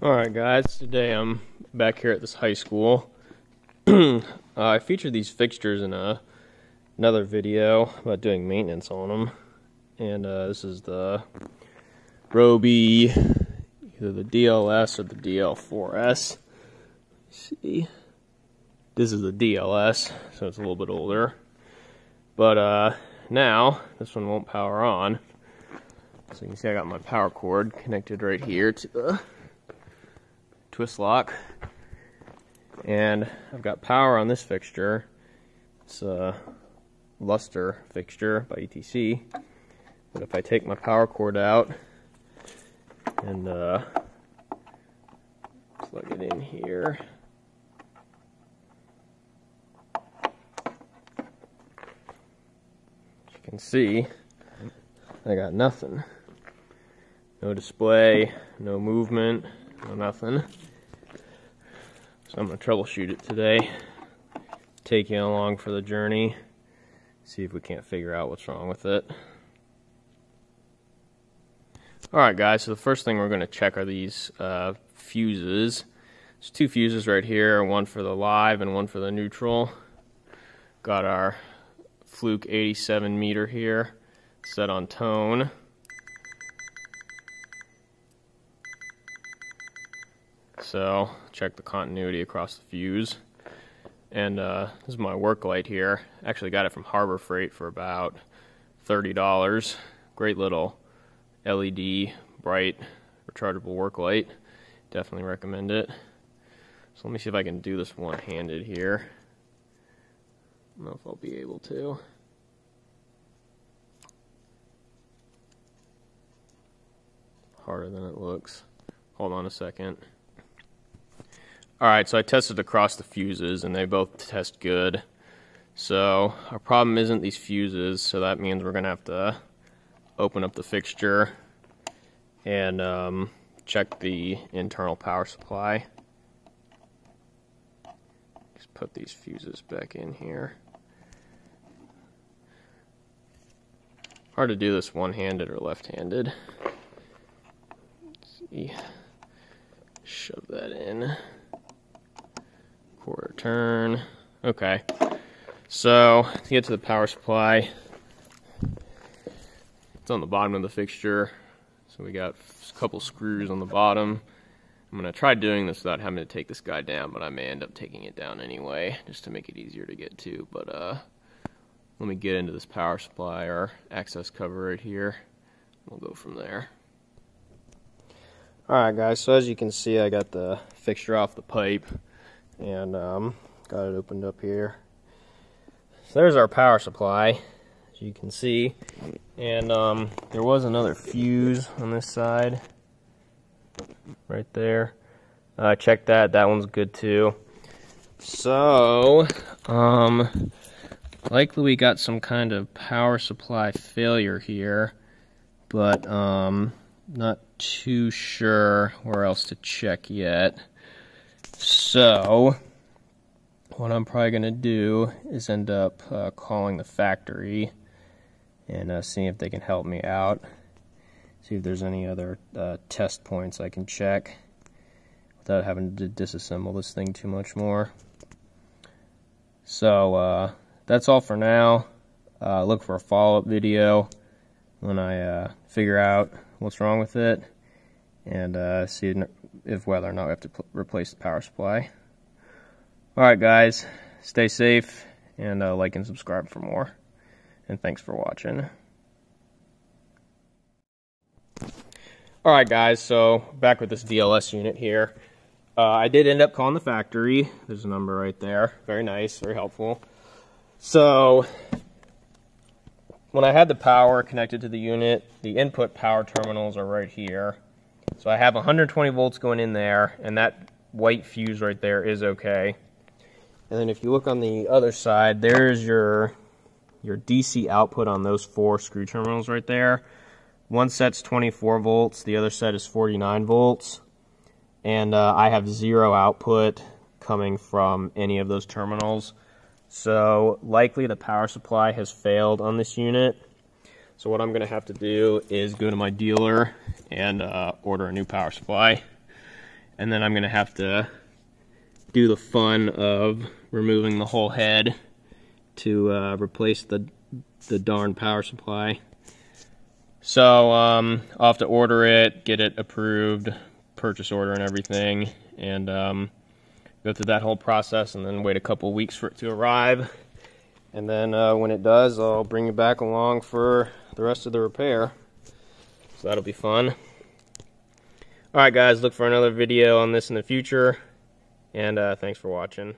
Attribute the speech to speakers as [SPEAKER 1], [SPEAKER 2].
[SPEAKER 1] Alright guys, today I'm back here at this high school. I featured these fixtures in another video about doing maintenance on them. And this is the Ryobi, either the DLS or the DL4S. Let's see. This is the DLS, so it's a little bit older. But now, this one won't power on. So you can see I got my power cord connected right here to the twist lock, and I've got power on this fixture. It's a Luster fixture by ETC, but if I take my power cord out and plug it in here, as you can see, I got nothing. No display, no movement, no nothing. So I'm going to troubleshoot it today, take you along for the journey, see if we can't figure out what's wrong with it. Alright guys, so the first thing we're going to check are these fuses. There's two fuses right here, one for the live and one for the neutral. Got our Fluke 87 meter here, set on tone. So, check the continuity across the fuse. And this is my work light here. Actually got it from Harbor Freight for about $30. Great little LED, bright, rechargeable work light. Definitely recommend it. So let me see if I can do this one-handed here. I don't know if I'll be able to. Harder than it looks. Hold on a second. Alright, so I tested across the fuses and they both test good. So our problem isn't these fuses, so that means we're going to have to open up the fixture and check the internal power supply. Just put these fuses back in here. Hard to do this one-handed or left-handed. Let's see. Shove that in. Quarter turn. Okay. So, to get to the power supply, it's on the bottom of the fixture. So we got a couple screws on the bottom. I'm going to try doing this without having to take this guy down, but I may end up taking it down anyway, just to make it easier to get to. But let me get into this power supply, or access cover right here. We'll go from there. Alright guys, so as you can see, I got the fixture off the pipe. And got it opened up here. So there's our power supply, as you can see. And there was another fuse on this side, right there. Check that. That one's good too. So likely we got some kind of power supply failure here, but not too sure where else to check yet. So, what I'm probably going to do is end up calling the factory and seeing if they can help me out. See if there's any other test points I can check without having to disassemble this thing too much more. So, that's all for now. Look for a follow-up video when I figure out what's wrong with it and see if whether or not we have to replace the power supply. Alright guys, stay safe and like and subscribe for more. And thanks for watching. Alright guys, so back with this DLS unit here. I did end up calling the factory. There's a number right there. Very nice, very helpful. So, when I had the power connected to the unit, the input power terminals are right here. So I have 120 volts going in there, and that white fuse right there is okay. And then if you look on the other side, there's your DC output on those 4 screw terminals right there. One set's 24 volts, the other set is 49 volts. And I have 0 output coming from any of those terminals. So likely the power supply has failed on this unit. So what I'm going to have to do is go to my dealer and order a new power supply. and then I'm going to have to do the fun of removing the whole head to replace the darn power supply. So I'll have to order it, get it approved, purchase order and everything, and go through that whole process, and then wait a couple weeks for it to arrive. And then when it does, I'll bring you back along for the rest of the repair. So that'll be fun. Alright guys, look for another video on this in the future, and thanks for watching.